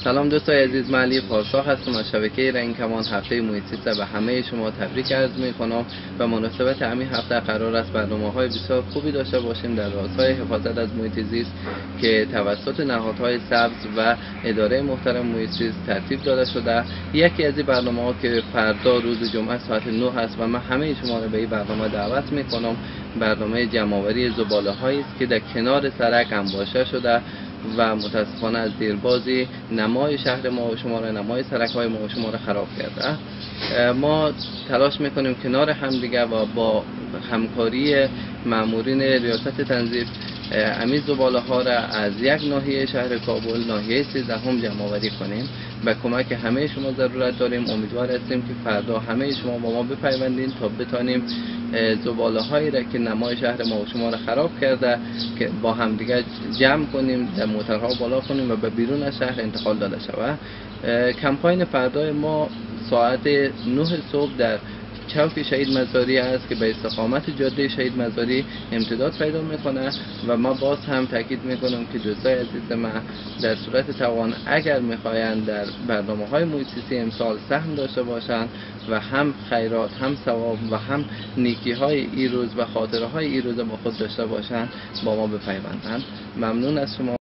سلام دوستای عزیز، من علی پارسا هستم از شبکه رنگ کمان. هفته محیط زیست به همه شما تبریک عرض میکنم. به مناسبت همین هفته قرار است برنامه‌های بسیار خوبی داشته باشیم در راستای حفاظت از محیط زیست که توسط نهادهای سبز و اداره محترم محیط زیست ترتیب داده شده. یکی از این برنامه‌ها که فردا روز جمعه ساعت 9 است و من همه شما را به این برنامه دعوت میکنم. برنامه جمع‌آوری زباله‌هایی است که در کنار سرک انباشته شده و متاسفانه از دیربازی نمای شهر ما و شما را، نمای سرک‌های ما و شما را خراب کرده. ما تلاش میکنیم کنار همدیگه و با همکاری مامورین ریاست تنظیف امیز زباله‌ها را از یک ناحیه شهر کابل، ناحیه 13 جمع‌آوری کنیم. به کمک همه شما ضرورت داریم. امیدوار هستیم که فردا همه شما با ما بپیوندین تا بتانیم زباله‌هایی را که نمای شهر ما و شما را خراب کرده که با همدیگه جمع کنیم، در موترها بالا کنیم و به بیرون از شهر انتقال داده شود. کمپاین فردای ما ساعت 9 صبح در چوک شهید مزاری است که به استقامت جاده شهید مزاری امتداد پیدا میکنه و ما باز هم تاکید میکنم که دوستای عزیز ما در صورت توان اگر میخواین در برنامه‌های محیط زیستی امسال سهم داشته باشند و هم خیرات، هم ثواب و هم نیکی‌های این روز و خاطره‌های این روز با خود داشته باشند، با ما بپیوندند. ممنون از شما.